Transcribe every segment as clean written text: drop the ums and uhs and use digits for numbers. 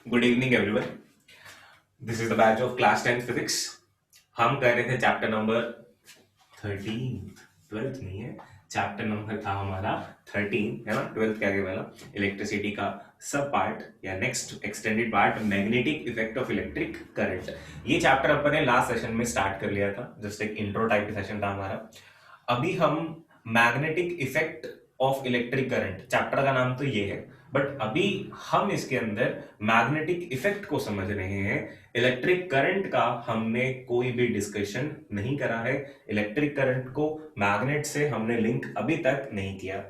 Good evening everyone. This is the batch of class 10 physics. हम कर रहे थे चैप्टर नंबर 13। 12th नहीं है, चैप्टर नंबर था हमारा 13, है ना। 12th के आगे वाला इलेक्ट्रिसिटी का सब पार्ट या next extended part, magnetic effect of electric current. ये चैप्टर अपन ने लास्ट सेशन में स्टार्ट कर लिया था, जस्ट एक इंट्रो टाइप का सेशन था हमारा। अभी हम magnetic effect of electric current, chapter का नाम तो ये है, बट अभी हम इसके अंदर मैग्नेटिक इफेक्ट को समझ रहे हैं। इलेक्ट्रिक करंट का हमने कोई भी डिस्कशन नहीं करा है। इलेक्ट्रिक करंट को मैग्नेट से हमने लिंक अभी तक नहीं किया।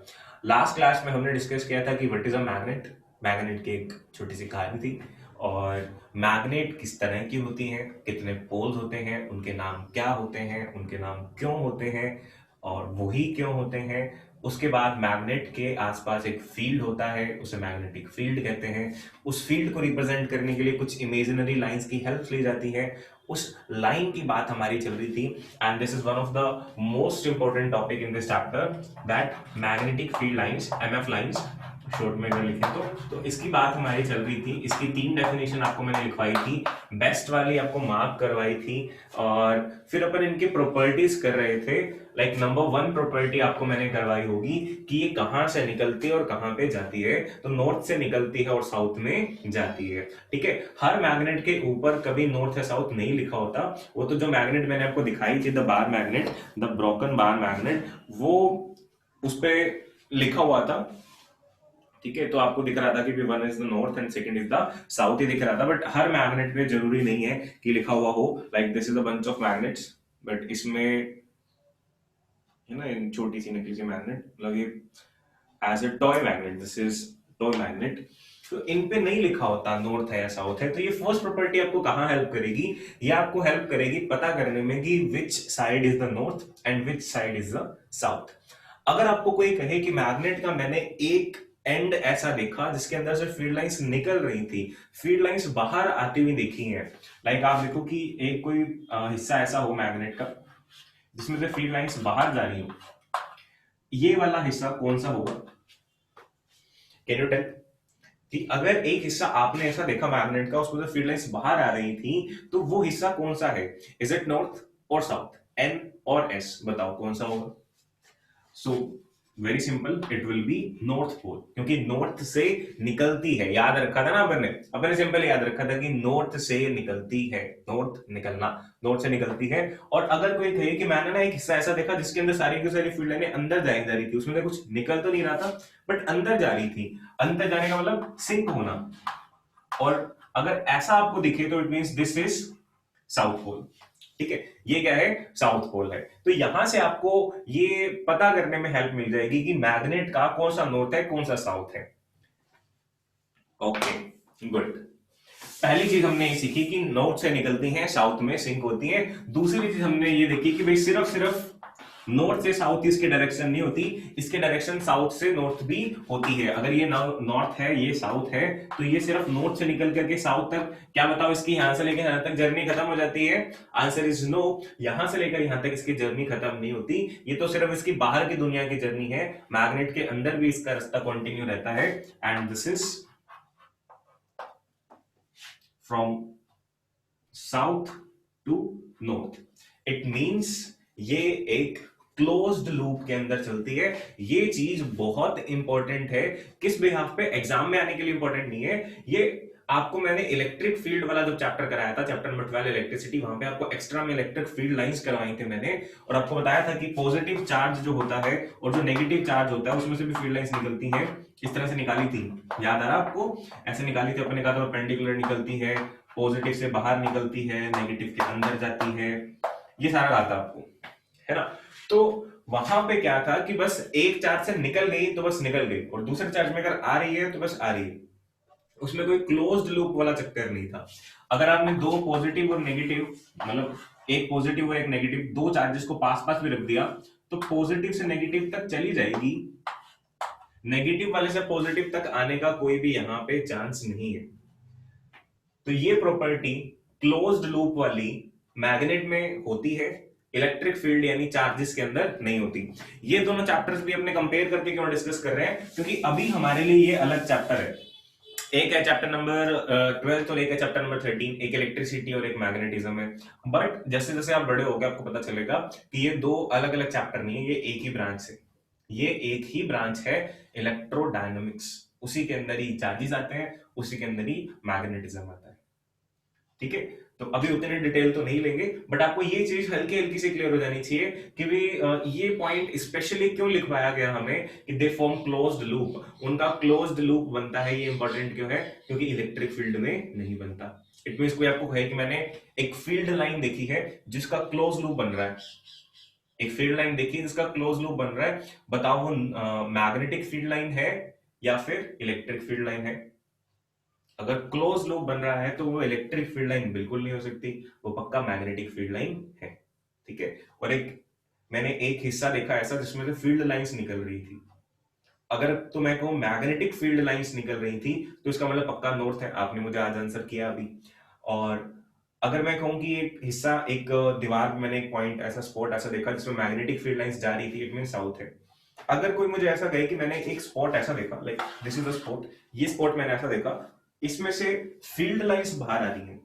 लास्ट क्लास में हमने डिस्कस किया था कि what is a magnet. Magnet की एक छोटी सी कहानी थी, और मैग्नेट किस तरह की होती हैं, कितने पोल्स होते हैं, उनके नाम क्या होते हैं, उनके नाम क्यों होते हैं और वही क्यों होते हैं। उसके बाद मैग्नेट के आसपास एक फील्ड होता है, उसे मैग्नेटिक फील्ड कहते हैं। उस फील्ड को रिप्रेजेंट करने के लिए कुछ इमेजिनरी लाइंस की हेल्प ली जाती है। उस लाइन की बात हमारी चल रही थी, and this is one of the most important topic in this chapter, that magnetic field lines, MF lines short में अगर लिखें तो इसकी बात हमारी चल रही थी। इसकी 3 डेफिनेशन आपको मैंने लिखवाई थी, बेस्ट वाली आपको मार्क करवाई थी, और फिर अपन इनके प्रॉपर्टीज कर रहे थे। लाइक नंबर 1 प्रॉपर्टी आपको मैंने करवाई होगी कि ये कहां से निकलती है और कहां पे जाती है। तो नॉर्थ से निकलती है और साउथ में जाती है, ठीक है। हर मैग्नेट के ऊपर कभी नॉर्थ या साउथ नहीं लिखा होता। वो तो जो मैग्नेट मैंने आपको दिखाई थी, the bar magnet, the broken bar magnet, वो उस पर लिखा हुआ था, ठीक है। तो आपको दिख रहा था कि one is the north and second is the south ही दिख रहा था, बट हर मैग्नेट पे जरूरी नहीं है कि लिखा हुआ हो। Like this is a bunch of magnets, but इसमें है ना छोटी सी नकली सी मैग्नेट, मतलब ये as a toy magnet, this is toy magnet. तो इन पे नहीं लिखा होता नॉर्थ है या साउथ है। तो ये फर्स्ट प्रॉपर्टी आपको कहां हेल्प करेगी? ये आपको हेल्प करेगी पता करने में कि which side is the north and which side is the south. अगर आपको कोई कहे कि मैग्नेट का मैंने एक एंड ऐसा देखा जिसके अंदर से फील्ड लाइंस निकल रही थी, फील्ड लाइंस बाहर आती हुई देखी हैं, लाइक आप देखो कि एक कोई हिस्सा ऐसा हो मैग्नेट का जिसमें से फील्ड लाइंस बाहर जा रही हो, ये वाला हिस्सा कौन सा होगा? Can you tell? कि अगर एक हिस्सा आपने ऐसा देखा मैग्नेट का, उसमें से फील्ड लाइंस बाहर आ रही थी, तो वो हिस्सा कौन सा है? इज इट नॉर्थ और साउथ, एन और एस? बताओ कौन सा होगा? So very simple, it will be north pole, क्योंकि नॉर्थ से निकलती है। याद रखा था ना अपन ने सिंपल याद रखा था कि नॉर्थ से निकलती है, नॉर्थ निकलना, नॉर्थ से निकलती है। और अगर कोई कहे कि मैंने ना एक हिस्सा ऐसा देखा जिसके अंदर सारी की सारी फील्ड लाइनें अंदर जा रही थी, उसमें से कुछ निकल तो नहीं रहा था बट अंदर जा रही थी। अंदर जाने का मतलब सिंक होना, और अगर ऐसा आपको दिखे तो it means this is south pole, ठीक है। ये क्या है? साउथ पोल है। तो यहां से आपको ये पता करने में हेल्प मिल जाएगी कि मैग्नेट का कौन सा नॉर्थ है, कौन सा साउथ है। Okay, good. पहली चीज हमने ये सीखी कि नॉर्थ से निकलती हैं, साउथ में सिंक होती हैं। दूसरी चीज हमने ये देखी कि भाई सिर्फ नॉर्थ से साउथ इसकी डायरेक्शन नहीं होती, इसके डायरेक्शन साउथ से नॉर्थ भी होती है। अगर ये नॉर्थ है, ये साउथ है, तो ये सिर्फ नॉर्थ से निकल करके साउथ तक, क्या बताओ, इसकी यहां से लेकर यहां तक जर्नी खत्म हो जाती है? Answer is no. यहां से लेकर यहां तक इसकी जर्नी खत्म नहीं होती। ये तो सिर्फ इसकी बाहर की दुनिया की जर्नी है। मैग्नेट के अंदर भी इसका रास्ता कंटिन्यू रहता है, and this is from south to north. It means ये एक क्लोज्ड लूप के अंदर चलती है। ये चीज बहुत इंपॉर्टेंट है। किस बिहाफ पे? एग्जाम में आने के लिए इंपॉर्टेंट नहीं है ये। आपको मैंने इलेक्ट्रिक फील्ड वाला जो चैप्टर कराया था, चैप्टर नंबर 12 इलेक्ट्रिसिटी, वहां पे आपको एक्स्ट्रा में इलेक्ट्रिक फील्ड लाइंस करवाई थी मैंने, और आपको बताया था कि पॉजिटिव चार्ज जो होता है और जो नेगेटिव चार्ज होता है उसमें से भी फील्ड लाइंस निकलती हैं। इस तरह से निकाली थी, याद आ रहा आपको? ऐसे निकाली थी, अपने कहा था परपेंडिकुलर निकलती है, पॉजिटिव से बाहर निकलती है, नेगेटिव के अंदर जाती है, ये सारा आता आपको, है ना। तो वहां पे क्या था कि बस एक चार्ज से निकल गई तो बस निकल गई, और दूसरे चार्ज में अगर आ रही है तो बस आ रही है। उसमें कोई क्लोज्ड लूप वाला चक्कर नहीं था। अगर आपने दो पॉजिटिव और नेगेटिव, मतलब एक पॉजिटिव और एक नेगेटिव, दो चार्जेस को पास पास भी रख दिया तो पॉजिटिव से नेगेटिव तक चली जाएगी, नेगेटिव वाले से पॉजिटिव तक आने का कोई भी यहां पे चांस नहीं है। तो ये प्रॉपर्टी क्लोज्ड लूप वाली मैग्नेट में होती है, इलेक्ट्रिक फील्ड यानी चार्जेस के अंदर नहीं होती। ये दोनों चैप्टर्स भी अपने कंपेयर करके क्यों डिस्कस कर रहे हैं? क्योंकि अभी हमारे लिए ये अलग चैप्टर है। एक है चैप्टर नंबर 12 और एक है चैप्टर नंबर 13, एक इलेक्ट्रिसिटी और एक मैग्नेटिज्म है। बट जैसे जैसे आप बड़े होगे आपको पता चलेगा कि ये दो अलग अलग चैप्टर नहीं है, ये एक ही ब्रांच है। ये एक ही ब्रांच है, इलेक्ट्रोडायनामिक्स। उसी के अंदर ही चार्जेस आते हैं, उसी के अंदर ही मैग्नेटिज्म आता है। ठीक है, तो अभी उतने डिटेल तो नहीं लेंगे, बट आपको ये चीज हल्की हल्की से क्लियर हो जानी चाहिए कि भी ये पॉइंट स्पेशली क्यों लिखवाया गया हमें कि दे फॉर्म क्लोज्ड लूप। उनका क्लोज्ड लूप बनता है, ये इंपॉर्टेंट क्यों है? क्योंकि इलेक्ट्रिक फील्ड में नहीं बनता। इट मींस कोई आपको कहे कि मैंने एक फील्ड लाइन देखी है जिसका क्लोज लूप बन रहा है, एक फील्ड लाइन देखी है जिसका क्लोज लूप बन रहा है, बताओ वो मैग्नेटिक फील्ड लाइन है या फिर इलेक्ट्रिक फील्ड लाइन है? अगर क्लोज लूप बन रहा है तो वो इलेक्ट्रिक फील्ड लाइन बिल्कुल नहीं हो सकती, वो पक्का मैग्नेटिक फील्ड लाइन है। ठीक है, और मैंने एक हिस्सा देखा ऐसा जिसमें से फील्ड लाइंस निकल रही थी। अगर तो मैं कहूं मैग्नेटिक फील्ड लाइंस निकल रही थी तो इसका मतलब पक्का नॉर्थ है। आपने मुझे आज आंसर किया अभी। और अगर मैं कहूं कि एक हिस्सा, एक दीवार में मैंने एक पॉइंट, ऐसा स्पॉट ऐसा देखा जिसमें मैग्नेटिक फील्ड लाइंस जा रही थी, इट मीन साउथ है। अगर कोई मुझे ऐसा कहे कि मैंने एक स्पॉट ऐसा देखा, like this is the spot, ये स्पॉट मैंने ऐसा देखा, इसमें से फील्ड लाइंस बाहर आ रही हैं,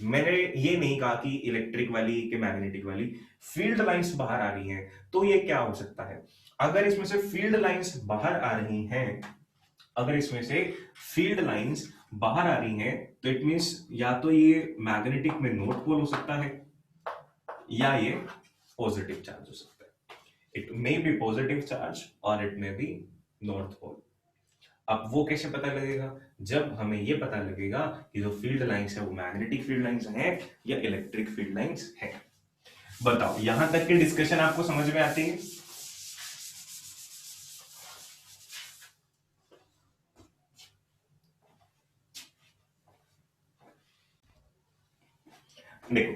मैंने ये नहीं कहा कि इलेक्ट्रिक वाली कि मैग्नेटिक वाली, फील्ड लाइंस बाहर आ रही हैं, तो ये क्या हो सकता है? अगर इसमें से फील्ड लाइंस बाहर आ रही हैं, अगर इसमें से फील्ड लाइंस बाहर आ रही हैं तो इट मींस या तो ये मैग्नेटिक में नॉर्थ पोल हो सकता है या ये पॉजिटिव चार्ज हो सकता है। It may be positive charge और it may be north pole. अब वो कैसे पता लगेगा? जब हमें ये पता लगेगा कि जो फील्ड लाइंस है वो मैग्नेटिक फील्ड लाइंस हैं या इलेक्ट्रिक फील्ड लाइंस हैं। बताओ, यहां तक की डिस्कशन आपको समझ में आती है? देखो,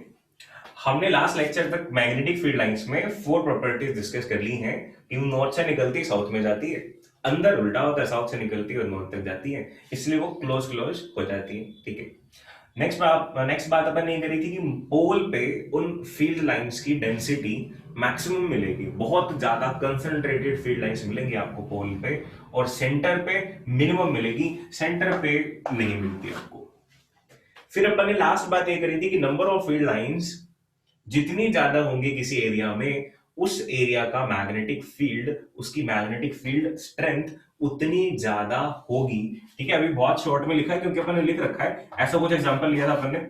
हमने लास्ट लेक्चर तक मैग्नेटिक फील्ड लाइंस में 4 प्रॉपर्टीज डिस्कस कर ली हैं कि नॉर्थ से निकलती साउथ में जाती है, अंदर उल्टा होता है, साउथ से निकलती है और नॉर्थ तक जाती है, इसलिए वो क्लोज क्लोज हो जाती है। ठीक है, नेक्स्ट बात अपन ये करी थी कि पोल पे उन फील्ड लाइंस की डेंसिटी मैक्सिमम मिलेगी, बहुत ज्यादा कंसंट्रेटेड फील्ड लाइंस मिलेंगी आपको पोल पे, और सेंटर पे मिनिमम मिलेगी, सेंटर पे नहीं मिलती आपको। फिर अपन ने लास्ट बात ये करी थी कि नंबर ऑफ फील्ड लाइंस जितनी ज्यादा होंगी किसी एरिया में, उस एरिया का मैग्नेटिक फील्ड, उसकी मैग्नेटिक फील्ड स्ट्रेंथ उतनी ज्यादा होगी। ठीक है, अभी बहुत शॉर्ट में लिखा है क्योंकि अपन ने लिख रखा है, ऐसा कुछ एग्जांपल लिया था अपन ने,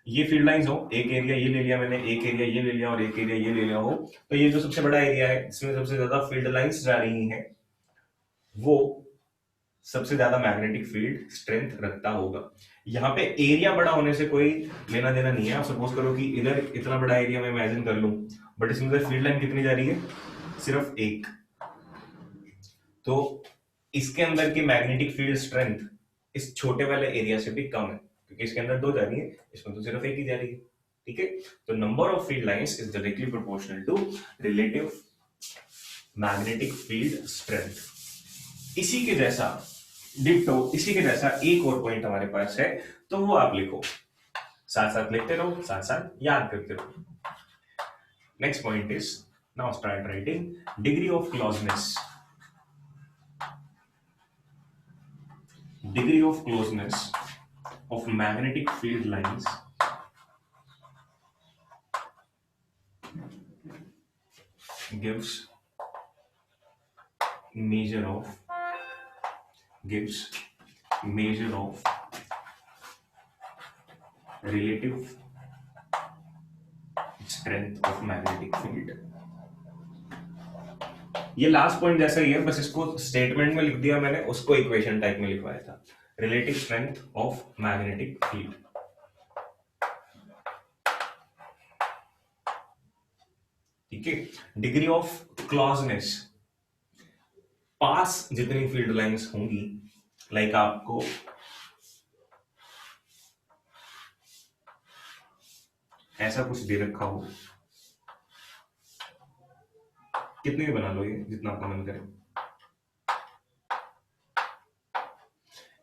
ये फील्ड लाइंस हो, एक एरिया ये ले लिया मैंने, एक एरिया ये ले लिया और एक एरिया ये ले लिया हो, तो ये जो सबसे बड़ा एरिया है इसमें सबसे ज्यादा फील्ड लाइंस जा रही हैं, वो सबसे ज्यादा मैग्नेटिक फील्ड स्ट्रेंथ रखता होगा। यहाँ पे एरिया बड़ा होने से कोई लेना देना नहीं है। आप सपोज करो कि इधर इतना बड़ा एरिया मैं इमेजिन कर लूं, बट इसमें से फील्ड लाइन कितनी जा रही है? सिर्फ एक। तो इसके अंदर की मैग्नेटिक फील्ड स्ट्रेंथ इस छोटे वाले एरिया से भी कम है, क्योंकि इसके अंदर 2 जा रही है, इसमें तो सिर्फ एक ही जा रही है। ठीक है, तो number of field lines is directly proportional to relative magnetic field strength. इसी के जैसा डिट्टो, इसी के जैसा एक और पॉइंट हमारे पास है, तो वो आप लिखो, साथ साथ लिखते रहो, साथ साथ याद करते रहो। Next point is, now start writing, degree of closeness. Degree of closeness of magnetic field lines gives measure of relative strength of magnetic field। ये लास्ट पॉइंट जैसा ही है, बस इसको स्टेटमेंट में लिख दिया मैंने, उसको इक्वेशन टाइप में लिखवाया था, relative strength of magnetic field. ठीक है, डिग्री ऑफ क्लोजनेस, पास जितनी फील्ड लाइंस होंगी, लाइक आपको ऐसा कुछ दे रखा हो, कितने भी बना लो, ये जितना आपका मन करे,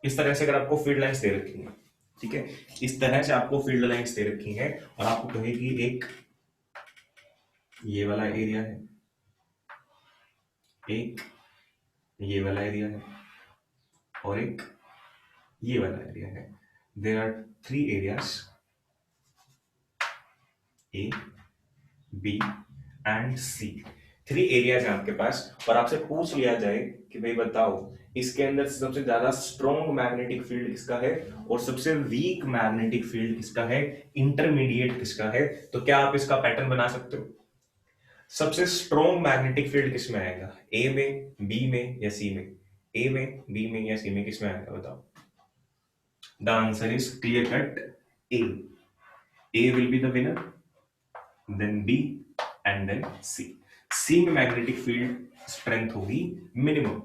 इस तरह से अगर आपको फील्ड लाइंस दे रखी है, ठीक है, इस तरह से आपको फील्ड लाइंस दे रखी है, और आपको कहेगी एक ये वाला एरिया है, एक ये वाला एरिया है, और एक ये वाला एरिया है। There are 3 areas, A, B and C. 3 areas हैं आपके पास, और आपसे पूछ लिया जाए कि भाई बताओ इसके अंदर सबसे ज्यादा स्ट्रॉन्ग मैग्नेटिक फील्ड किसका है और सबसे वीक मैग्नेटिक फील्ड किसका है, इंटरमीडिएट किसका है, तो क्या आप इसका पैटर्न बना सकते हो? सबसे स्ट्रॉन्ग मैग्नेटिक फील्ड किसमें आएगा, ए में, बी में या सी में? ए में, बी में या सी में, किसमें आएगा बताओ? The answer is clear cut, A. A will be the winner, then B and then C. C में मैग्नेटिक फील्ड स्ट्रेंथ होगी मिनिमम,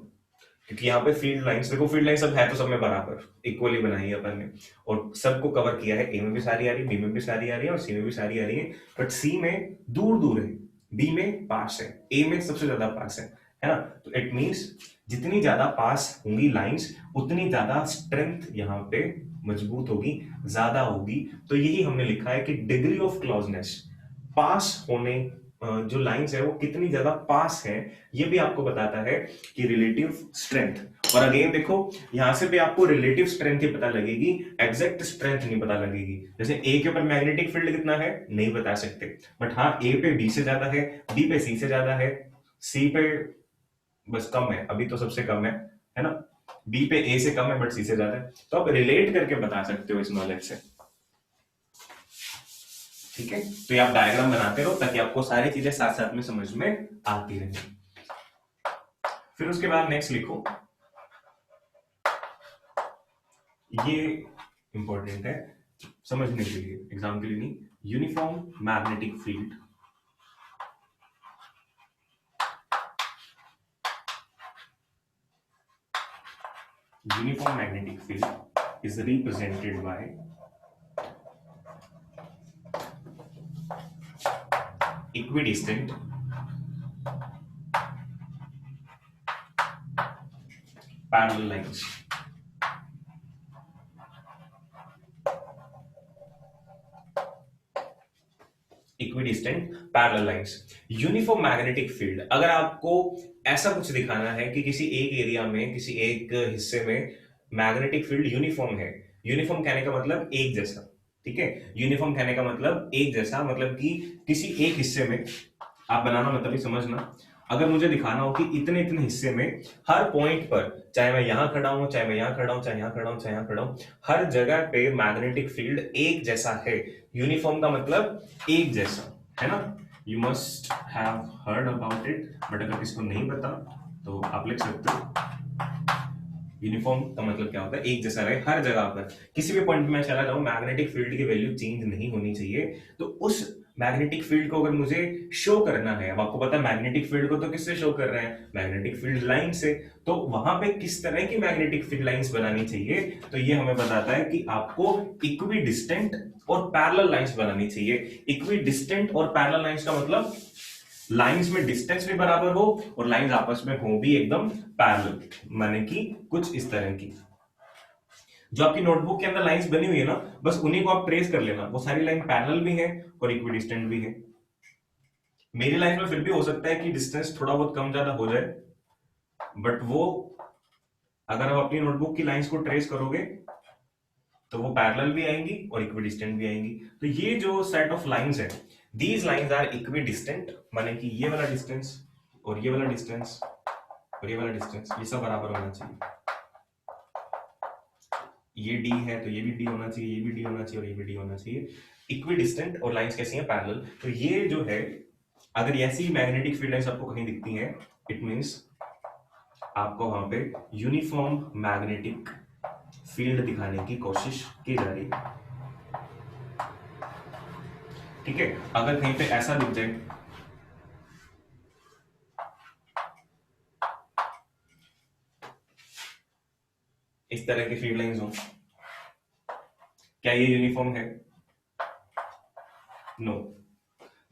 क्योंकि यहाँ पे फील्ड लाइंस देखो, फील्ड लाइन सब है तो सब में बराबर इक्वली बनाई है अपन ने, और सबको कवर किया है। ए में भी सारी आ रही है, बी में भी सारी आ रही है और सी में भी सारी आ रही है, बट सी में दूर दूर है, बी में पास है, ए में सबसे ज्यादा पास है ना? तो इट मींस जितनी ज्यादा पास होंगी लाइंस उतनी ज्यादा स्ट्रेंथ यहाँ पे मजबूत होगी, ज्यादा होगी। तो यही हमने लिखा है कि डिग्री ऑफ क्लोजनेस, पास होने जो लाइंस है वो कितनी ज्यादा पास है, ये भी आपको बताता है कि रिलेटिव स्ट्रेंथ। और अगेन देखो, यहां से भी आपको रिलेटिव स्ट्रेंथ ही पता लगेगी, एग्जैक्ट स्ट्रेंथ नहीं पता लगेगी। जैसे ए के ऊपर मैग्नेटिक फील्ड कितना है नहीं बता सकते, बट हाँ ए पे बी से ज्यादा है, बी पे सी से ज्यादा है, सी पे बस कम है, अभी तो सबसे कम है ना? बी पे ए से कम है बट सी से ज्यादा है। तो आप रिलेट करके बता सकते हो इस नॉलेज से, ठीक है? तो ये आप डायग्राम बनाते रहो ताकि आपको सारी चीजें साथ साथ में समझ में आती रहे। फिर उसके बाद नेक्स्ट लिखो, ये इंपॉर्टेंट है समझने के लिए, एग्जाम के लिए नहीं। Uniform magnetic field is represented by equidistant parallel lines. Equidistant parallel lines. Uniform magnetic field, अगर आपको ऐसा कुछ दिखाना है कि किसी एक एरिया में, किसी एक हिस्से में मैग्नेटिक फील्ड यूनिफॉर्म है, यूनिफॉर्म कहने का मतलब एक जैसा, ठीक है? यूनिफॉर्म कहने का मतलब एक जैसा, मतलब कि किसी एक हिस्से में, आप बनाना मतलब ही समझना, अगर मुझे दिखाना हो कि इतने इतने हिस्से में हर पॉइंट पर, चाहे मैं यहां खड़ा हूं, चाहे मैं यहां खड़ा हूं, चाहे यहां खड़ा हूं, चाहे यहां खड़ा हूं, हर जगह पे मैग्नेटिक फील्ड एक जैसा है। यूनिफॉर्म का मतलब एक जैसा, है ना? You must have heard about it, but अगर किसको नहीं पता तो आप लिख सकते हो। यूनिफॉर्म का मतलब क्या होता है, एक जैसा रहे हर जगह पर, किसी भी पॉइंट में मैं चला जाऊं मैग्नेटिक फील्ड की वैल्यू चेंज नहीं होनी चाहिए। तो उस मैग्नेटिक फील्ड को अगर मुझे शो करना है, अब आपको पता है मैग्नेटिक फील्ड को तो किससे शो कर रहे हैं, मैग्नेटिक फील्ड लाइन से, तो वहां पे किस तरह की मैग्नेटिक फील्ड लाइंस बनानी चाहिए, तो ये हमें बताता है कि आपको इक्वी डिस्टेंट और पैरेलल लाइंस बनानी चाहिए। इक्वी डिस्टेंट और पैरेलल लाइंस का मतलब लाइंस में डिस्टेंस भी बराबर हो और लाइंस आपस में हो भी एकदम पैरेलल, माने कि कुछ इस तरह की। जो आपकी नोटबुक के अंदर लाइंस बनी हुई है ना, बस उन्हीं को आप ट्रेस कर लेना, वो सारी लाइन पैरेलल भी है और इक्विडिस्टेंट भी है। मेरी लाइन में फिर भी हो सकता है कि डिस्टेंस थोड़ा बहुत कम ज्यादा हो जाए, बट वो अगर आप अपनी नोटबुक की लाइंस को ट्रेस करोगे तो वो पैरेलल भी आएंगी और इक्विडिस्टेंट भी आएंगी। तो ये जो सेट ऑफ लाइंस है, दीज लाइंस आर इक्विडिस्टेंट, माने कि ये वाला डिस्टेंस और ये वाला डिस्टेंस और ये वाला डिस्टेंस ये सब बराबर होना चाहिए। ये डी है तो ये भी डी होना चाहिए, ये भी डी होना चाहिए और ये भी डी होना चाहिए। इक्विडिस्टेंट और लाइंस कैसी हैं, पैरेलल। तो ये जो है, अगर ऐसी मैग्नेटिक फील्ड लाइंस आपको कहीं दिखती हैं, इट मींस आपको वहां पे यूनिफॉर्म मैग्नेटिक फील्ड दिखाने की कोशिश की जा रही है, ठीक है? अगर कहीं पे ऐसा दिख जाए, इस तरह की फील्ड लाइंस हो, क्या ये यूनिफॉर्म है? No,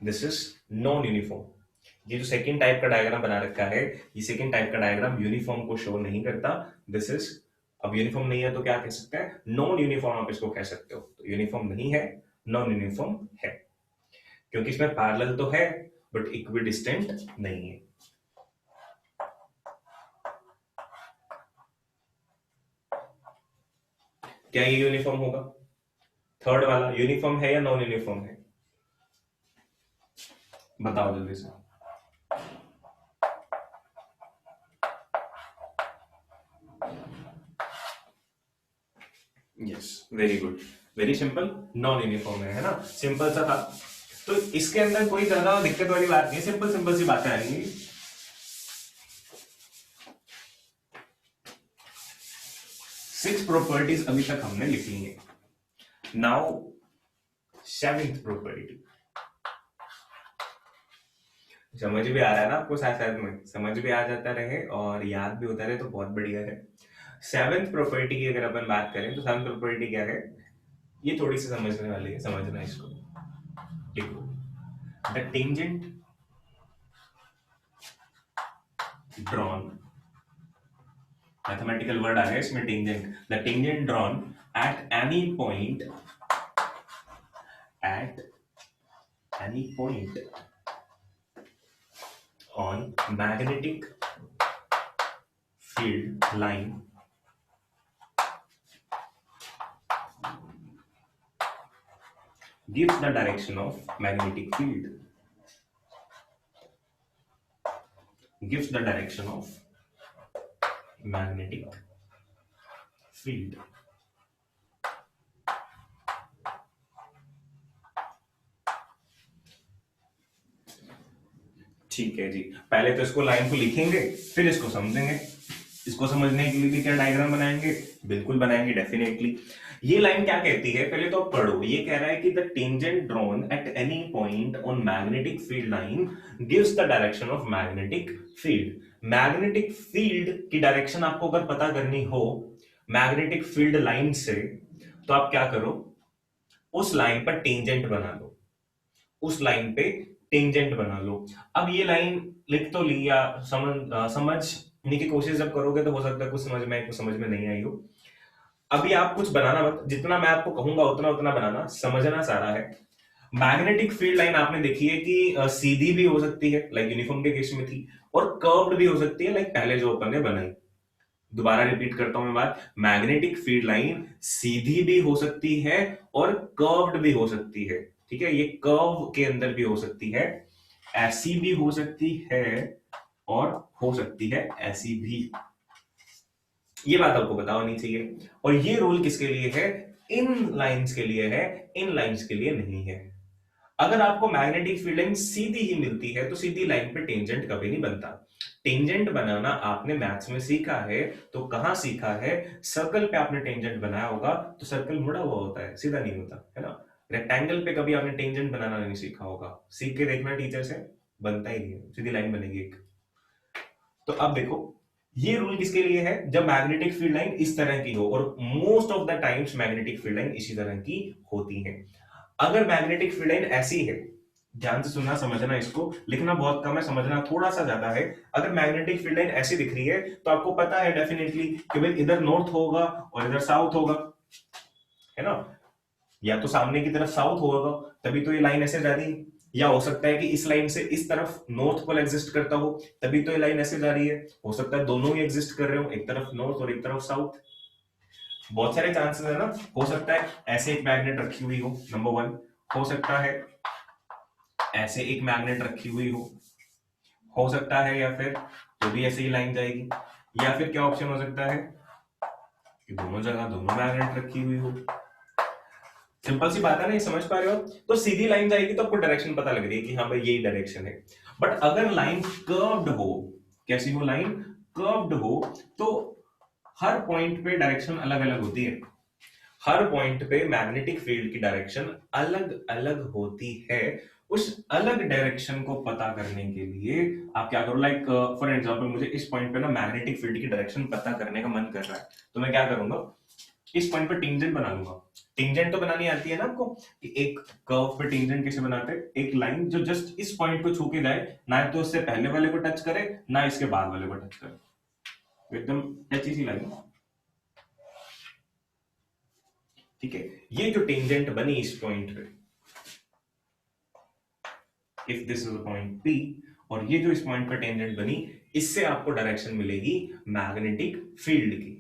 this is non uniform. ये जो सेकंड टाइप का डायग्राम बना रखा है, ये सेकंड टाइप का डायग्राम यूनिफॉर्म को शो नहीं करता। दिस इज, अब यूनिफॉर्म नहीं है तो क्या कह सकते हैं, नॉन यूनिफॉर्म आप इसको कह सकते हो। तो यूनिफॉर्म नहीं है, नॉन यूनिफॉर्म है, क्योंकि इसमें पैरेलल तो है बट इक्विडिस्टेंट नहीं है। क्या ये यूनिफॉर्म होगा? थर्ड वाला यूनिफॉर्म है या नॉन यूनिफॉर्म है? बताओ जल्दी से। Yes, very good, very simple, non uniform है ना, सिंपल सा था। तो इसके अंदर कोई ज्यादा दिक्कत वाली बात नहीं है, सिंपल सिंपल सी बातें आएंगी। सिक्स प्रॉपर्टीज अभी तक हमने लिख ली है। नाउ सेवेंथ प्रॉपर्टी, समझ भी आ रहा है ना आपको? साथ साथ में समझ भी आ जाता रहे और याद भी होता रहे तो बहुत बढ़िया है। सेवेंथ प्रॉपर्टी की अगर अपन बात करें तो सेवेंथ प्रॉपर्टी क्या है, ये थोड़ी सी समझने वाली है, समझना इसको। देखो, the tangent drawn, mathematical word आ गया इसमें tangent, the tangent drawn at any point, at any point on magnetic field line gives the direction of magnetic field, gives the direction of magnetic field। ठीक है जी, पहले तो इसको line को लिखेंगे फिर इसको समझेंगे। इसको समझने के लिए भी क्या डायग्राम बनाएंगे? बिल्कुल बनाएंगे, डेफिनेटली। ये लाइन क्या कहती है पहले तो पढ़ो। ये कह रहा है कि the tangent drawn at any point on magnetic field line gives the direction of magnetic field. Magnetic field की डायरेक्शन आपको अगर पता करनी हो मैग्नेटिक फील्ड लाइन से, तो आप क्या करो, उस लाइन पर टेंजेंट बना लो, उस लाइन पे टेंजेंट बना लो। अब ये लाइन लिख तो ली, या समझने की कोशिश जब करोगे तो हो सकता है कुछ समझ में आए कुछ समझ में नहीं आई हो। अभी आप कुछ बनाना मत, जितना मैं आपको कहूंगा उतना उतना बनाना, समझना सारा है। मैग्नेटिक फील्ड लाइन आपने देखी है कि सीधी भी हो सकती है, लाइक यूनिफॉर्म के केस में थी, और कर्व्ड भी हो सकती है, लाइक पहले जो अपन ने बनाई। दोबारा रिपीट करता हूं मैं बात, मैग्नेटिक फील्ड लाइन सीधी भी हो सकती है और कर्व्ड भी हो सकती है। ठीक है, ये कर्व के अंदर भी हो सकती है, ऐसी भी हो सकती है और हो सकती है ऐसी भी। ये बात आपको पता होनी चाहिए। और ये रूल किसके लिए है? इन लाइंस के लिए है, इन लाइंस के लिए नहीं है। अगर आपको मैग्नेटिक फील्ड लाइन सीधी ही मिलती है तो सीधी लाइन पे टेंजेंट कभी नहीं बनता। टेंजेंट बनाना आपने मैथ्स में सीखा है, तो कहां सीखा है? सर्कल पे आपने टेंजेंट बनाया होगा तो सर्कल मुड़ा हुआ होता है, सीधा नहीं होता है ना। रेक्टेंगल पे कभी आपने टेंजेंट बनाना नहीं सीखा होगा, सीख के देखना टीचर से, बनता ही नहीं है, सीधी लाइन बनेगी एक। तो अब देखो, ये रूल किसके लिए है? जब मैग्नेटिक फील्ड लाइन इस तरह की हो, और most of the times magnetic field line इसी तरह की होती है। अगर मैग्नेटिक फील्ड लाइन ऐसी है, ध्यान से सुनना समझना, इसको लिखना बहुत कम है, समझना थोड़ा सा ज्यादा है। अगर मैग्नेटिक फील्ड लाइन ऐसी दिख रही है तो आपको पता है डेफिनेटली कि भाई इधर नॉर्थ होगा और इधर साउथ होगा, है ना। या तो सामने की तरफ साउथ होगा तभी तो ये लाइन ऐसे जा रही है, या हो सकता है कि इस लाइन से इस तरफ नॉर्थ पोल एग्जिस्ट करता हो तभी तो ये लाइन ऐसे जा रही है। हो सकता है दोनों ही एग्जिस्ट कर रहे हो, एक तरफ नॉर्थ और एक तरफ साउथ। बहुत सारे चांसेस है ना। हो सकता है ऐसे एक मैग्नेट रखी हुई हो, नंबर वन। हो सकता है ऐसे एक मैग्नेट रखी हुई हो सकता है, या फिर तो भी ऐसे ही लाइन जाएगी, या फिर क्या ऑप्शन हो सकता है कि दोनों जगह दोनों मैग्नेट रखी हुई हो। सिंपल सी बात है ना, ये समझ पा रहे हो? तो सीधी लाइन जाएगी तो आपको डायरेक्शन पता लग रही है कि हाँ भाई यही डायरेक्शन है। बट अगर लाइन कर्व्ड हो, कैसी हो लाइन? कर्व्ड हो, तो हर पॉइंट पे डायरेक्शन अलग अलग होती है। हर पॉइंट पे मैग्नेटिक फील्ड की डायरेक्शन अलग अलग होती है। उस अलग डायरेक्शन को पता करने के लिए आप क्या करो, लाइक फॉर एग्जांपल मुझे इस पॉइंट पे ना मैग्नेटिक फील्ड की डायरेक्शन पता करने का मन कर रहा है, तो मैं क्या करूंगा, इस पॉइंट पे टेंजेंट बना लूंगा। टेंजेंट तो बनानी आती है ना आपको, कि एक कर्व पे टेंजेंट कैसे बनाते हैं? एक लाइन जो जस्ट इस पॉइंट को छू के जाए, ना तो उससे पहले वाले को टच करे ना इसके बाद वाले को टच करे, एकदम टची सी लाइन। ठीक है, ये जो टेंजेंट बनी इस पॉइंट पे, if this is point P, और ये जो इस पॉइंट पे टेंजेंट बनी, इससे आपको डायरेक्शन मिलेगी मैग्नेटिक फील्ड की।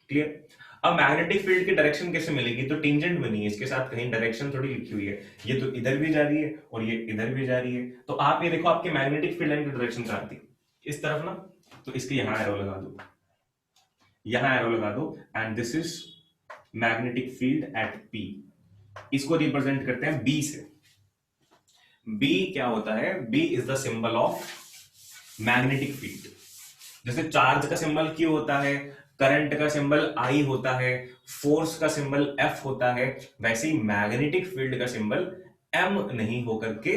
क्लियर? अब मैग्नेटिक फील्ड की डायरेक्शन कैसे मिलेगी, तो टेंजेंट बनी है, इसके साथ कहीं डायरेक्शन थोड़ी लिखी हुई है, ये तो इधर भी जा रही है और ये इधर भी जा रही है, तो आप ये देखो आपके मैग्नेटिक फील्ड लाइन की डायरेक्शन कहाँ थी, इस तरफ ना, तो इसके यहां एरो लगा दो, यहां एरो लगा दो, and this is magnetic field at P, इसको रिप्रेजेंट करते हैं बी से। बी क्या होता है, B is the symbol of magnetic field. जैसे चार्ज का सिंबल क्यू होता है, करंट का सिंबल आई होता है, फोर्स का सिंबल एफ होता है, वैसे ही मैग्नेटिक फील्ड का सिंबल एम नहीं होकर के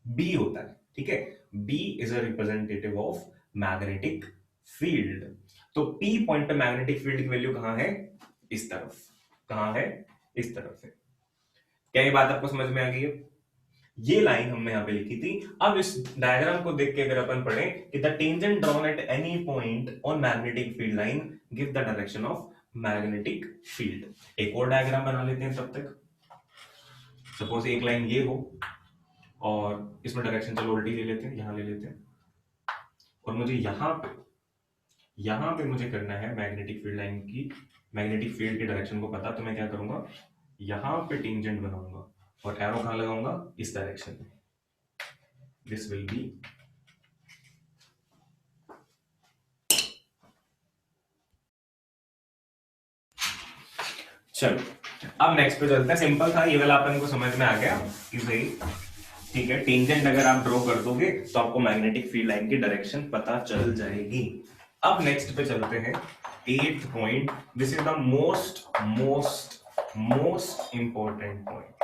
बी होता है। ठीक है, B is a representative of magnetic field. तो पी पॉइंट पे मैग्नेटिक फील्ड की वैल्यू कहां है, इस तरफ, कहां है, इस तरफ है। क्या ये बात आपको समझ में आ गई है? ये लाइन हमने यहां पे लिखी थी। अब इस डायग्राम को देख के अगर अपन पढ़े कि the tangent drawn at any point on magnetic field line give the direction of magnetic field. एक और डायग्राम बना लेते हैं तब तक। सपोज एक लाइन ये हो और इसमें डायरेक्शन चलो उल्टी ले लेते हैं, यहां ले लेते हैं, और मुझे यहां पे मुझे करना है मैग्नेटिक फील्ड लाइन की, मैग्नेटिक फील्ड की डायरेक्शन को पता, तो मैं क्या करूंगा, यहां पे टेंजेंट बनाऊंगा और एरो कहां लगाऊंगा, इस डायरेक्शन में। दिस विल बी चलो, अब नेक्स्ट पे चलते हैं। सिंपल था ये वाला, अपन को समझ में आ गया कि भाई ठीक है, टेंजेंट अगर आप ड्रॉ कर दोगे तो आपको मैग्नेटिक फील्ड लाइन की डायरेक्शन पता चल जाएगी। अब नेक्स्ट पे चलते हैं, 8th point. This is the most important point.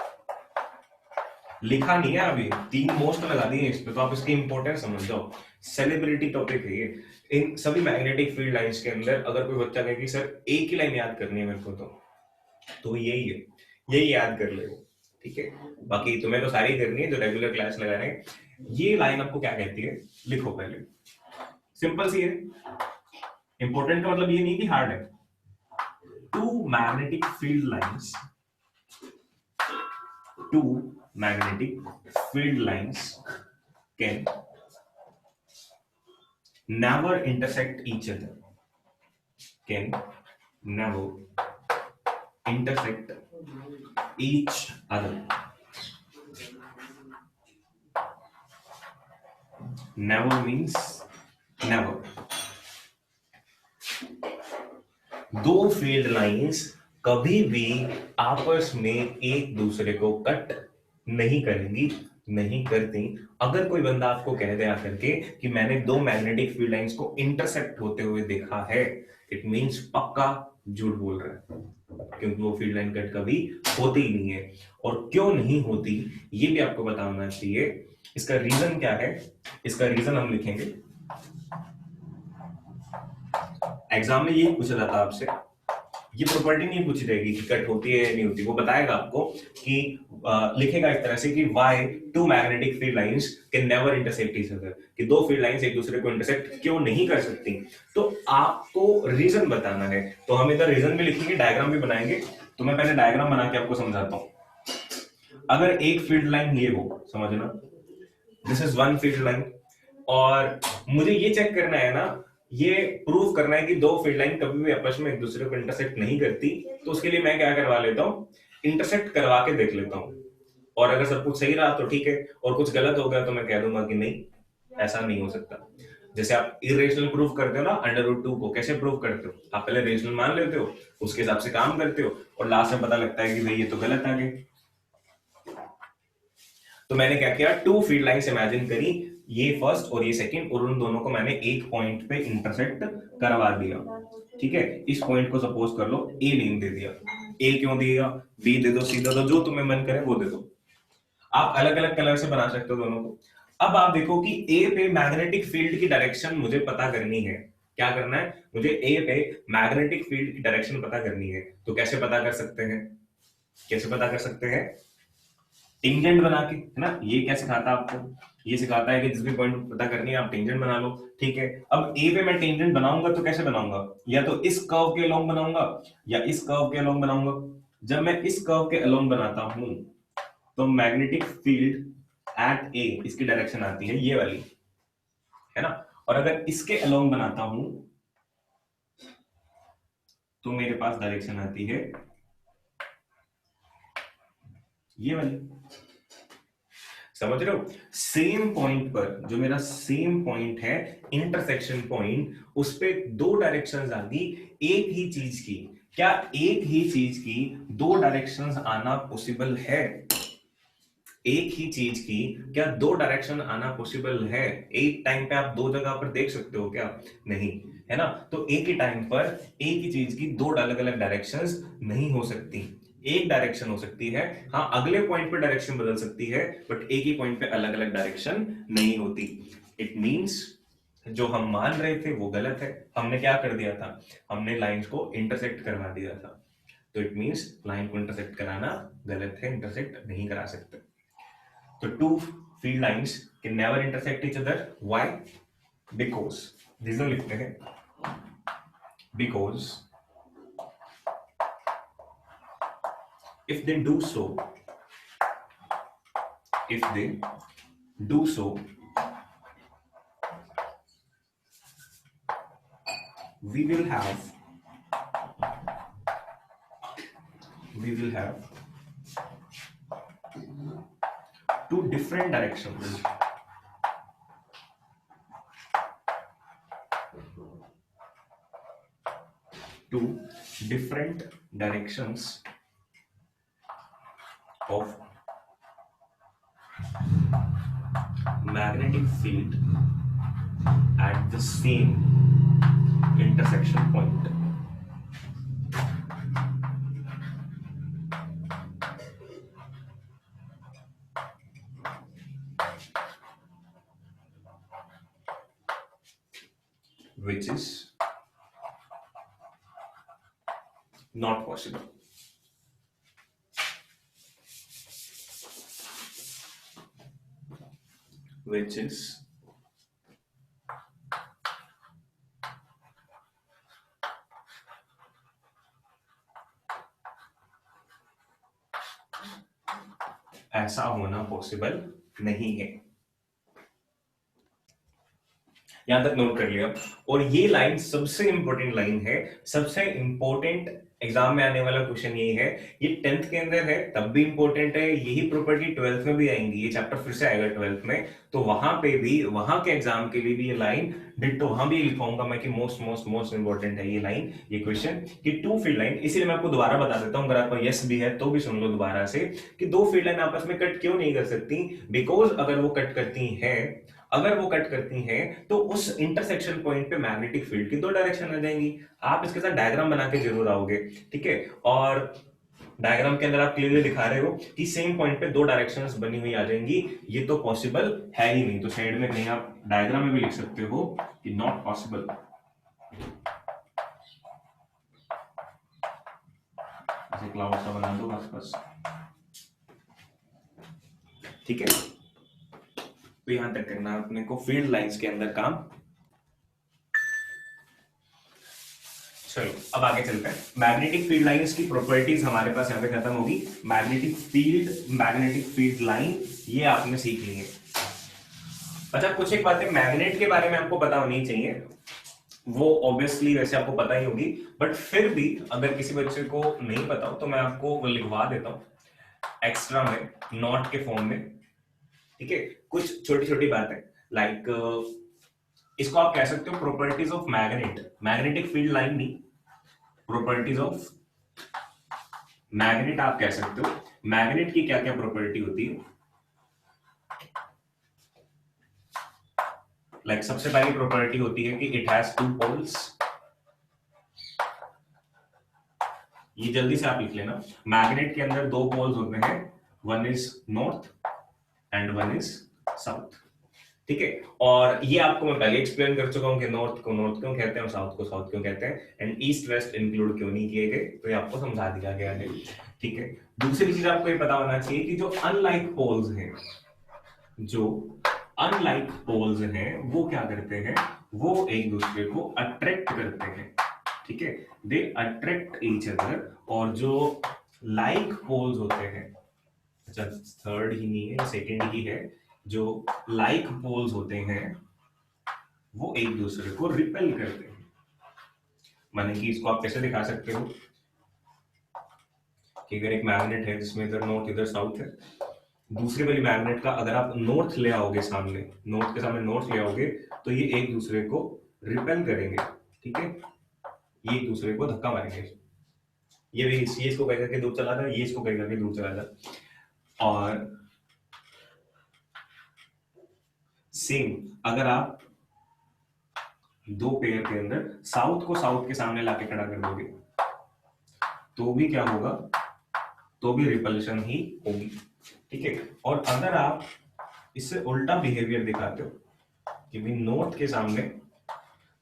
लिखा नहीं है अभी, 3 मोस्ट लगा दिए इस पे, तो आप इसकी इंपॉर्टेंस समझ जाओ। सेलिब्रिटी टॉपिक है ये। इन सभी मैग्नेटिक फील्ड लाइंस के अंदर अगर कोई बच्चा कहे कि सर एक ही लाइन याद करनी है मेरे को, तो यही है, यही याद कर ले। ठीक है, बाकी तुम्हें तो सारी करनी है जो रेगुलर क्लास लगा रहे हैं। ये लाइन आपको क्या कहती है, लिखो पहले, सिंपल सी है। इंपॉर्टेंट का मतलब ये नहीं कि हार्ड है। Two magnetic field lines, two magnetic field lines can never intersect each other, can never intersect each other, never means never। दो फील्ड लाइंस कभी भी आपस में एक दूसरे को कट नहीं करेंगी, नहीं करती। अगर कोई बंदा आपको कह दे आकर के कि मैंने दो मैग्नेटिक फील्ड लाइंस को इंटरसेक्ट होते हुए देखा है, इट मींस पक्का झूठ बोल रहा है, क्योंकि वो फील्ड लाइन कट कभी होती ही नहीं है। और क्यों नहीं होती ये भी आपको बताना चाहिए। इसका रीजन क्या है, इसका रीजन हम लिखेंगे। एग्जाम में ये पूछा जाता है आपसे, ये प्रॉपर्टी नहीं पूछी जाएगी कि कट होती है या नहीं होती, वो बताएगा आपको कि लिखेगा इस तरह से कि why two magnetic field lines can never intersect each other, कि दो फील्ड लाइंस एक दूसरे को इंटरसेक्ट क्यों नहीं कर सकती। तो आपको रीजन बताना है, तो हम इधर रीजन भी लिखेंगे, डायग्राम भी बनाएंगे। तो मैं पहले डायग्राम बना के आपको समझाता हूं। अगर एक फील्ड लाइन ये हो, समझना, this is one field line, और मुझे ये चेक करना है ना, ये प्रूफ करना है कि दो फील्ड लाइन कभी भी आपस में एक दूसरे को इंटरसेक्ट नहीं करती। तो उसके लिए मैं क्या करवा लेता हूं, इंटरसेक्ट करवा के देख लेता हूं, और अगर सब कुछ सही रहा तो ठीक है, और कुछ गलत हो गया तो मैं कह दूंगा कि नहीं, ऐसा नहीं हो सकता। जैसे आप इरेशनल प्रूफ करते हो ना, √2 को कैसे प्रूफ करते हो, आप पहले रेशनल मान लेते हो, उसके हिसाब से काम करते हो, और लास्ट में पता लगता है कि भाई ये तो गलत आ गई। तो मैंने क्या किया, टू फील्ड लाइंस इमेजिन करी, ये फर्स्ट और ये सेकंड, और उन दोनों को मैंने एक पॉइंट पे इंटरसेक्ट करवा दिया। ठीक है, इस पॉइंट को सपोज कर लो ए नेम दे दिया। ए क्यों दिया, बी दे दो, सी दे दो, जो तुम्हें मन करे वो दे दो। आप अलग अलग कलर से बना सकते हो दोनों को। अब आप देखो कि ए पे मैग्नेटिक फील्ड की डायरेक्शन मुझे पता करनी है। क्या करना है, मुझे ए पे मैग्नेटिक फील्ड की डायरेक्शन पता करनी है। तो कैसे पता कर सकते हैं, कैसे पता कर सकते हैं, टेंजेंट बना के, है ना। ये क्या सिखाता है आपको, ये सिखाता है कि जिस भी पॉइंट पता करनी है आप टेंजेंट बना लो। ठीक है, अब ए पे मैं टेंजेंट बनाऊंगा तो कैसे बनाऊंगा, या तो इस कर्व के अलोंग बनाऊंगा या इस कर्व के अलोंग बनाऊंगा। जब मैं इस कर्व के अलोंग बनाता हूं तो मैग्नेटिक फील्ड एट ए, इसकी डायरेक्शन आती है ये वाली, है ना। और अगर इसके अलोंग बनाता हूं तो मेरे पास डायरेक्शन आती है ये वाली। समझ रहे हो? सेम पॉइंट पर, जो मेरा सेम पॉइंट है इंटरसेक्शन पॉइंट, उस पे दो डायरेक्शंस आ गई एक ही चीज की। क्या एक ही चीज की दो डायरेक्शंस आना पॉसिबल है? एक ही चीज की क्या दो डायरेक्शन आना पॉसिबल है? एक टाइम पे आप दो जगह पर देख सकते हो क्या? नहीं, है ना? तो एक ही टाइम पर एक ही चीज की दो अलग अलग डायरेक्शंस नहीं हो सकती। एक डायरेक्शन हो सकती है, हाँ अगले पॉइंट पे डायरेक्शन बदल सकती है, बट एक ही पॉइंट पे अलग अलग डायरेक्शन नहीं होती। इट मींस जो हम मान रहे थे वो गलत है। हमने क्या कर दिया था? हमने लाइंस को इंटरसेक्ट करवा दिया था। तो इट मींस लाइन को इंटरसेक्ट कराना गलत है, इंटरसेक्ट नहीं करा सकते। So two field lines can never intersect each other. Why? Because reason लिखते हैं, because if they do so, if they do so, we will have two different directions. Two different directions of magnetic field at the same intersection point. Which is not possible. Which is ऐसा होना possible नहीं है। यहां तक note कर लिया। और ये लाइन सबसे इंपॉर्टेंट लाइन है, सबसे इंपॉर्टेंट एग्जाम में आने वाला क्वेश्चन ये है। ये 10th के अंदर है तब भी इंपॉर्टेंट है, यही प्रॉपर्टी 12th में भी आएंगी, ये चैप्टर फिर से आएगा 12th में, तो वहां पे भी, वहां के एग्जाम के लिए भी ये लाइन डिट्टो वहां भी लिखाऊंगा मैं कि मोस्ट मोस्ट मोस्ट इंपॉर्टेंट है ये लाइन, ये क्वेश्चन कि टू फील्ड लाइन। इसीलिए मैं आपको दोबारा बता देता हूं, अगर आपका यस भी है तो भी सुन लो दोबारा से, कि दो फील्ड लाइन आपस में कट क्यों नहीं कर सकती। बिकॉज अगर वो कट करती हैं, अगर वो कट करती हैं तो उस इंटरसेक्शन पॉइंट पे मैग्नेटिक फील्ड की दो डायरेक्शन आ जाएंगी। आप इसके साथ डायग्राम बना के जरूर आओगे, ठीक है? और डायग्राम के अंदर आप क्लियरली दिखा रहे हो कि सेम पॉइंट पे दो डायरेक्शंस बनी हुई आ जाएंगी, ये तो पॉसिबल है ही नहीं। तो साइड में कहीं आप डायग्राम में भी लिख सकते हो कि नॉट पॉसिबल। ऐसे क्लाउड सा बना दो बस, ठीक है? तो यहां तक करना अपने को फील्ड लाइंस के अंदर काम। चलो अब आगे चलते हैं। मैग्नेटिक फील्ड लाइंस की प्रॉपर्टीज हमारे पास यहाँ पे खत्म होगी। मैग्नेटिक फील्ड लाइन ये आपने सीख ली है। अच्छा कुछ एक बातें मैग्नेट के बारे में आपको पता होनी चाहिए, वो ऑब्वियसली वैसे आपको पता ही होगी, बट फिर भी अगर किसी बच्चे को नहीं पता हो तो मैं आपको वो लिखवा देता हूं एक्स्ट्रा में, नोट के फॉर्म में, ठीक है? कुछ छोटी छोटी बातें लाइक इसको आप कह सकते हो properties of magnetic field line नहीं, प्रॉपर्टीज ऑफ मैग्नेट आप कह सकते हो। मैग्नेट की क्या क्या प्रॉपर्टी होती है? लाइक सबसे पहली प्रॉपर्टी होती है कि इट हैज टू पोल्स। ये जल्दी से आप लिख लेना, मैग्नेट के अंदर दो पोल्स होते हैं, one is north and one is south, ठीक है? और ये आपको मैं पहले एक्सप्लेन कर चुका हूं कि नॉर्थ को नॉर्थ क्यों कहते हैं और साउथ को साउथ क्यों कहते हैं, एंड ईस्ट वेस्ट इंक्लूड क्यों नहीं किए गए, तो ये आपको समझा दिया गया है, ठीक है? दूसरी चीज आपको ये पता होना चाहिए कि जो अनलाइक पोल्स हैं, जो अनलाइक पोल्स हैं वो क्या करते हैं? वो एक दूसरे को अट्रैक्ट करते हैं, ठीक है? They attract each other. और जो लाइक पोल्स होते हैं, अच्छा थर्ड ही नहीं है, सेकंड ही है, जो लाइक पोल्स होते हैं वो एक दूसरे को रिपेल करते हैं। माने कि इसको आप कैसे दिखा सकते हो कि अगर एक मैग्नेट है जिसमें इधर नॉर्थ इधर साउथ है, दूसरे वाली मैग्नेट का अगर आप नॉर्थ ले आओगे सामने, नॉर्थ के सामने नॉर्थ ले आओगे तो ये एक दूसरे को रिपेल करेंगे, ठीक है, ये एक दूसरे को धक्का मारेंगे। ये इसको कह करके दूर चला जाए, ये इसको कह करके दूर चला जाए। और सेम अगर आप दो पेयर के अंदर साउथ को साउथ के सामने लाके खड़ा कर दोगे तो भी क्या होगा, तो भी रिपल्शन ही होगी, ठीक है। और अगर आप इससे उल्टा बिहेवियर दिखाते हो कि भी नॉर्थ के सामने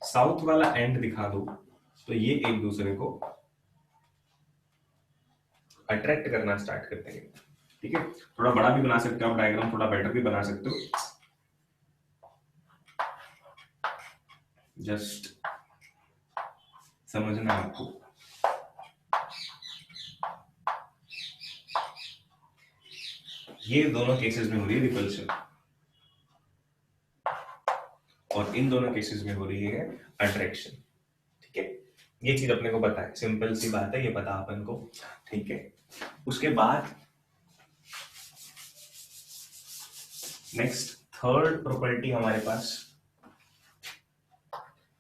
साउथ वाला एंड दिखा दो तो ये एक दूसरे को अट्रैक्ट करना स्टार्ट करते हैं, ठीक है। थोड़ा बड़ा भी बना सकते हो आप डायग्राम, थोड़ा बेटर भी बना सकते हो, जस्ट समझना है आपको। ये दोनों केसेस में हो रही है रिपल्शन और इन दोनों केसेस में हो रही है अट्रैक्शन, ठीक है। ये चीज अपने को पता है, सिंपल सी बात है, ये पता अपन को, ठीक है। उसके बाद नेक्स्ट थर्ड प्रॉपर्टी हमारे पास,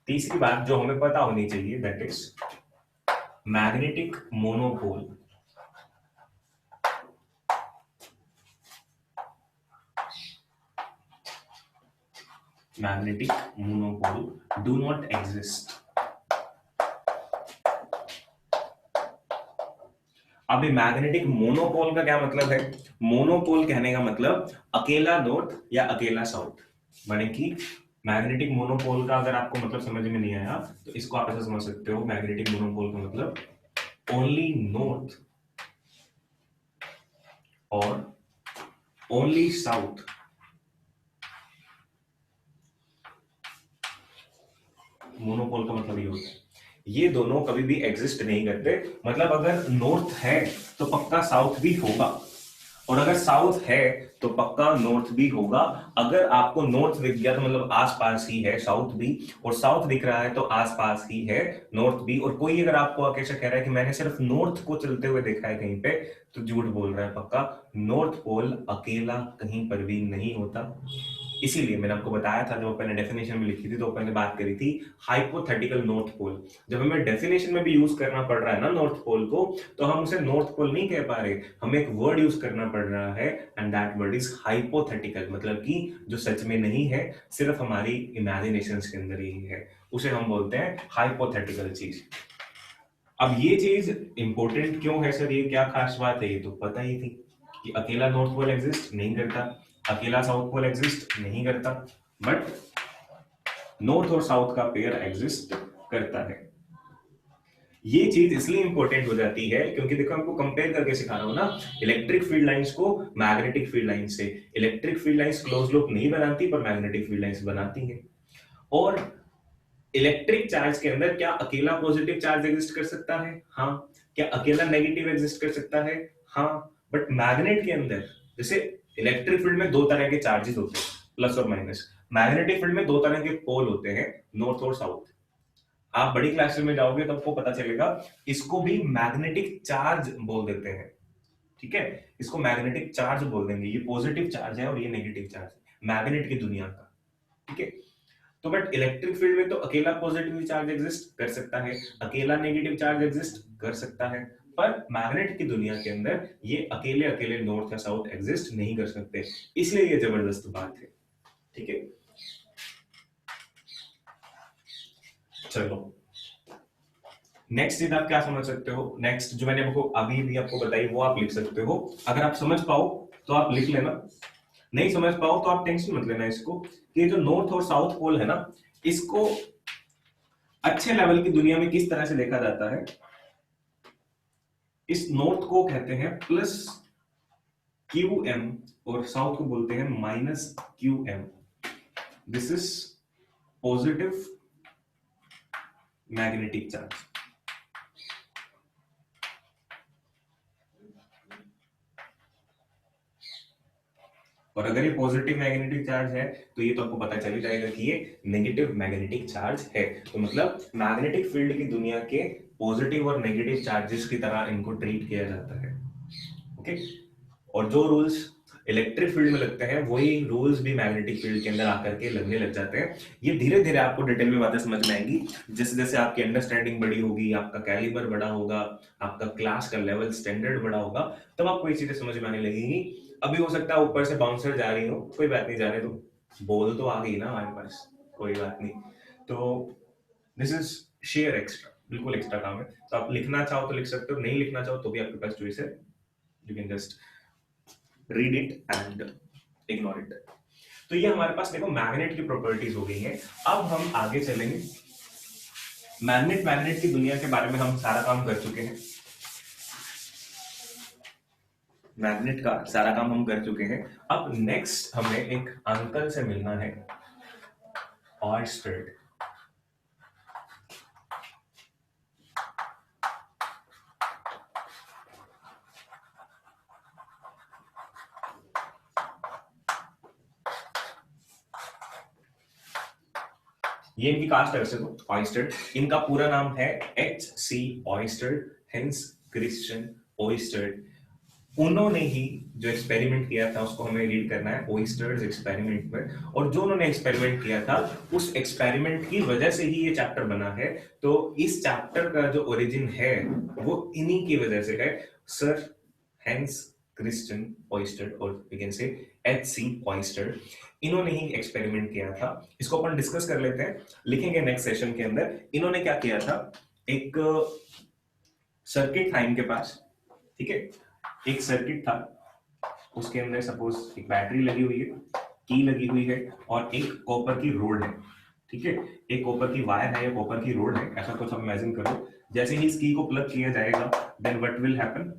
तीसरी बात जो हमें पता होनी चाहिए, that is magnetic monopole. Magnetic monopole do not exist. अब मैग्नेटिक मोनोपोल का क्या मतलब है? मोनोपोल कहने का मतलब अकेला नॉर्थ या अकेला साउथ, माने कि मैग्नेटिक मोनोपोल का अगर आपको मतलब समझ में नहीं आया तो इसको आप ऐसा समझ सकते हो, मैग्नेटिक मोनोपोल का मतलब ओनली नॉर्थ और ओनली साउथ मोनोपोल का मतलब ये होता है, ये दोनों कभी भी एग्जिस्ट नहीं करते। मतलब अगर नॉर्थ है तो पक्का साउथ भी होगा, और अगर साउथ है तो पक्का नॉर्थ भी होगा। अगर आपको नॉर्थ दिख गया तो मतलब आसपास ही है साउथ भी, और साउथ दिख रहा है तो आसपास ही है नॉर्थ भी। और कोई अगर आपको अकेशा कह रहा है कि मैंने सिर्फ नॉर्थ को चलते हुए देखा है कहीं पे, तो झूठ बोल रहा है पक्का। नॉर्थ पोल अकेला कहीं पर भी नहीं होता। इसीलिए मैंने आपको बताया था, जब अपन ने डेफिनेशन में लिखी थी तो अपन ने बात करी थी हाइपोथेटिकल नॉर्थ पोल। जब हमें डेफिनेशन में भी यूज करना पड़ रहा है ना नॉर्थ पोल को, तो हम उसे नॉर्थ पोल नहीं कह पा रहे, हमें एक वर्ड यूज करना पड़ रहा है, and that word is hypothetical. मतलब कि जो सच में नहीं है, सिर्फ हमारी इमेजिनेशन के अंदर ही है, उसे हम बोलते हैं हाइपोथेटिकल चीज। अब ये चीज इंपॉर्टेंट क्यों है सर, ये क्या खास बात है? ये तो पता ही थी कि अकेला नॉर्थ पोल एग्जिस्ट नहीं करता, अकेला साउथ पोल एग्जिस्ट नहीं करता, बट नॉर्थ और साउथ का पेयर एग्जिस्ट करता है। ये चीज इसलिए इंपॉर्टेंट हो जाती है क्योंकि देखो हमको कंपेयर करके सिखा रहा हूं ना इलेक्ट्रिक फील्ड लाइंस को मैग्नेटिक फील्ड लाइंस से। Electric field lines close loop नहीं बनाती पर मैग्नेटिक फील्ड लाइंस बनाती हैं। और इलेक्ट्रिक चार्ज के अंदर क्या अकेला पॉजिटिव चार्ज एग्जिस्ट कर सकता है? हाँ। क्या अकेला नेगेटिव एग्जिस्ट कर सकता है? हाँ। बट मैग्नेट के अंदर, जैसे इलेक्ट्रिक फील्ड में दो तरह के चार्जेस होते हैं, प्लस और माइनस। मैग्नेटिक फील्ड में दो तरह के पोल होते हैं, नॉर्थ और साउथ। आप बड़ी क्लास में जाओगे तो आपको पता चलेगा, इसको भी मैग्नेटिक चार्ज बोल देते हैं, ठीक है। इसको मैग्नेटिक चार्ज बोल देंगे, ये पॉजिटिव चार्ज है और ये नेगेटिव चार्ज है मैग्नेट की दुनिया का, ठीक है। तो बट इलेक्ट्रिक फील्ड में तो अकेला पॉजिटिव चार्ज एग्जिस्ट कर सकता है, अकेला नेगेटिव चार्ज एग्जिस्ट कर सकता है, पर मैग्नेट की दुनिया के अंदर ये अकेले अकेले नॉर्थ या साउथ एग्जिस्ट नहीं कर सकते। इसलिए ये जबरदस्त बात है, ठीक है। चलो नेक्स्ट चीज आप क्या समझ सकते हो? नेक्स्ट जो मैंने आपको अभी भी आपको बताई वो आप लिख सकते हो, अगर आप समझ पाओ तो आप लिख लेना, नहीं समझ पाओ तो आप टेंशन मत लेना इसको, कि जो नॉर्थ और साउथ पोल है ना, इसको अच्छे लेवल की दुनिया में किस तरह से देखा जाता है। इस नॉर्थ को कहते हैं प्लस क्यू एम और साउथ को बोलते हैं minus Q M. This is positive magnetic charge. और अगर ये पॉजिटिव मैग्नेटिक चार्ज है तो ये तो आपको पता चल ही जाएगा कि ये नेगेटिव मैग्नेटिक चार्ज है। तो मतलब मैग्नेटिक फील्ड की दुनिया के पॉजिटिव और नेगेटिव चार्जेस की तरह इनको ट्रीट किया जाता है। ओके, और जो रूल्स इलेक्ट्रिक फील्ड में लगते हैं वही रूल्स भी मैग्नेटिक फील्ड के अंदर आकर के लगने लग जाते हैं। ये धीरे धीरे आपको डिटेल में बातें समझ में आएंगी, जैसे जैसे आपकी अंडरस्टैंडिंग बड़ी होगी, आपका कैलिबर बड़ा होगा, आपका क्लास का लेवल स्टैंडर्ड बड़ा होगा, तब आपको ये चीजें समझ में आने लगेंगी। अभी हो सकता है ऊपर से बाउंसर जा रही हो, कोई बात नहीं, जाने दो, बोल तो आ गई ना हमारे पास, कोई बात नहीं। तो दिस इज शेयर एक्स्ट्रा, बिल्कुल एक्स्ट्रा काम है। तो आप लिखना चाहो तो लिख सकते हो, नहीं लिखना चाहो तो भी आपके पास चॉइस है, you can just read it and ignore it. तो ये हमारे पास देखो मैग्नेट की प्रॉपर्टीज हो गई हैं। अब हम आगे चलेंगे, मैग्नेट की दुनिया के बारे में हम सारा काम कर चुके हैं, मैग्नेट का सारा काम हम कर चुके हैं। अब नेक्स्ट हमें एक अंकल से मिलना है, ऑयस्टर। ये इनकी कास्ट है वैसे तो, ऑयस्टर। इनका पूरा नाम है H.C. Oyster, hence Christian oyster. उन्होंने ही जो एक्सपेरिमेंट किया था उसको हमें रीड करना है, ऑयस्टर्स एक्सपेरिमेंट पर। और जो उन्होंने एक्सपेरिमेंट किया था उस एक्सपेरिमेंट की वजह से ही ये चैप्टर बना है। तो इस चैप्टर का जो ओरिजिन है वो इन्हीं की वजह से है, सर हेंस क्रिश्चियन ऑयस्टर, और we can say H.C. Oyster. इन्होंने ही एक्सपेरिमेंट किया था, इसको अपन डिस्कस कर लेते हैं, लिखेंगे नेक्स्ट सेशन के अंदर। इन्होंने क्या किया था, एक सर्किट था इनके पास, ठीक है, एक सर्किट था, उसके अंदर सपोज एक बैटरी लगी हुई है, की लगी हुई है, और एक कॉपर की रोड है, ठीक है, एक कॉपर की वायर है या कॉपर की रोड है, ऐसा कुछ आप इमेजिन करो। जैसे ही इस की को प्लग किया जाएगा देन व्हाट विल हैपन,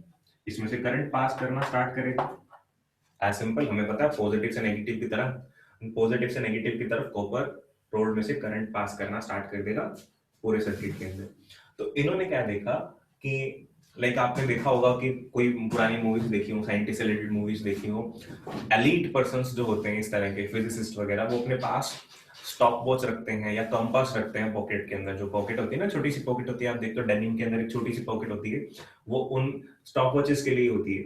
इसमें से करंट पास करना स्टार्ट करेगा। एज सिंपल, हमें पता है पॉजिटिव से नेगेटिव की तरफ, पॉजिटिव से नेगेटिव की तरफ कॉपर रोड में से करंट पास करना स्टार्ट कर देगा पूरे सर्किट के अंदर। तो इन्होंने क्या देखा कि लाइक आपने देखा होगा कि कोई पुरानी मूवीज देखी हो, साइंटिस्ट से रिलेटेड मूवीज देखी हो, एलीट पर्संस जो होते हैं इस तरह के फिजिसिस्ट वगैरह, वो अपने पास स्टॉप वॉच रखते हैं या कंपास रखते हैं पॉकेट के अंदर। जो पॉकेट होती है ना, छोटी सी पॉकेट होती है, आप देखते हो डेनिम के अंदर एक छोटी सी पॉकेट होती है, वो उन स्टॉप वॉचेस के लिए होती है,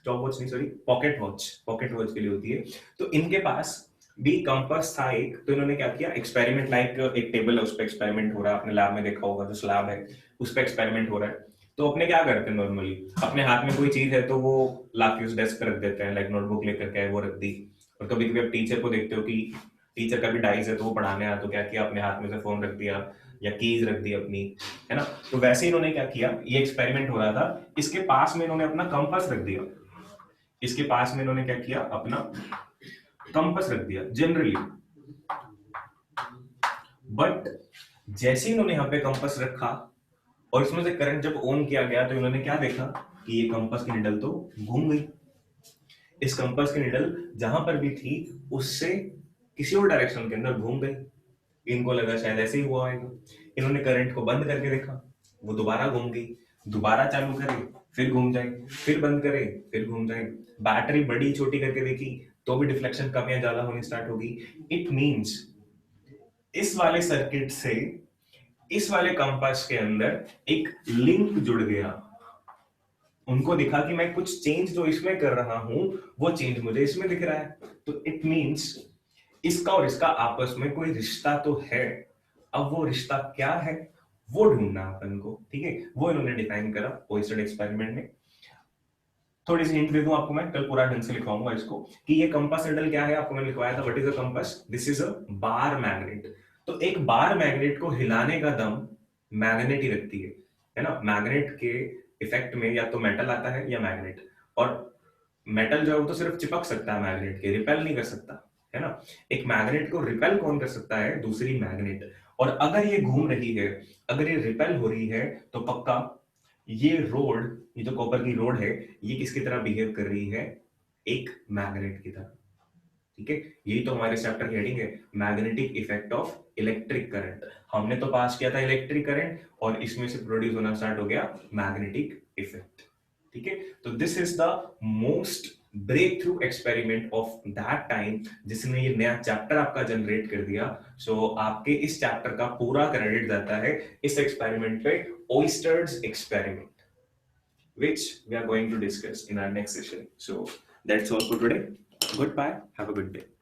स्टॉप वॉच नहीं सॉरी, पॉकेट वॉच के लिए होती है। तो इनके पास भी कंपास था एक। तो इन्होंने क्या किया, एक्सपेरिमेंट लाइक एक टेबल है उस पर एक्सपेरिमेंट हो रहा है, आपने लैब में देखा होगा जो स्लैब है उस पर एक्सपेरिमेंट हो रहा है। तो अपने क्या करते हैं नॉर्मली, अपने हाथ में कोई चीज है तो वो लाके उस डेस्क पे रख देते हैं, लाइक नोटबुक लेकर के वो रख दी। और कभी कभी आप टीचर को देखते हो कि टीचर का भी डाइस है तो वो पढ़ाने आया तो क्या किया, अपने हाथ में से फोन रख दिया या कीज रख दी अपनी, है ना। तो वैसे इन्होंने क्या किया, ये एक्सपेरिमेंट हो रहा था, इसके पास में इन्होंने अपना कंपास रख दिया, इसके पास में इन्होंने क्या किया, अपना कंपास रख दिया जनरली। बट जैसे इन्होंने यहाँ पे कंपास रखा और इसमें से करंट जब ऑन किया गया तो इन्होंने क्या देखा कि ये कंपास की निडल तो घूम गई। इस कंपास की निडल जहां पर भी थी उससे किसी और डायरेक्शन के अंदर घूम गई। इनको लगा शायद ऐसे ही हुआ होगा, इन्होंने करंट को बंद करके देखा, वो दोबारा घूम गई, दोबारा चालू करे फिर घूम जाए, फिर बंद करे फिर घूम जाए, बैटरी बड़ी छोटी करके देखी तो भी डिफ्लेक्शन कम या ज्यादा होनी स्टार्ट होगी। इट मींस इस वाले सर्किट से इस वाले कंपास के अंदर एक लिंक जुड़ गया। उनको दिखा कि मैं कुछ चेंज जो इसमें कर रहा हूं वो चेंज मुझे इसमें दिख रहा है। तो इट मींस इसका और इसका आपस में कोई रिश्ता तो है। अब वो रिश्ता क्या है वो ढूंढना अपन को, ठीक है, वो इन्होंने डिफाइन करा ऑयस्टर एक्सपेरिमेंट में। थोड़ी सी हिंट दे दूं आपको, मैं कल पूरा ढंग से लिखवाऊंगा इसको कि ये कंपास निडल क्या है, आपको मैंने लिखवाया था what is a compass, this is a bar magnet. तो एक बार मैग्नेट को हिलाने का दम मैग्नेट ही रखती है ना। मैग्नेट के इफेक्ट में या तो मेटल आता है या मैग्नेट, और मेटल जो है वो तो सिर्फ चिपक सकता है मैग्नेट के, रिपेल नहीं कर सकता, है ना। एक मैग्नेट को रिपेल कौन कर सकता है, दूसरी मैग्नेट। और अगर ये घूम रही है, अगर ये रिपेल हो रही है तो पक्का ये रोड, ये जो कॉपर की रोड है, ये किसकी तरह बिहेव कर रही है, एक मैग्नेट की तरह, ठीक है। यही तो हमारे चैप्टर की हेडिंग है, magnetic effect of electric current. हमने तो पास किया था इलेक्ट्रिक करंट और इसमें से प्रोड्यूस होना स्टार्ट हो गया मैग्नेटिक इफेक्ट, ठीक है। तो this is the most breakthrough experiment of that time जिसने ये नया चैप्टर आपका जनरेट कर दिया. सो आपके इस चैप्टर का पूरा क्रेडिट जाता है इस एक्सपेरिमेंट पे, ओइस्टर्स experiment, which we are going to discuss in our next session. So that's all for today. Goodbye. Have a good day.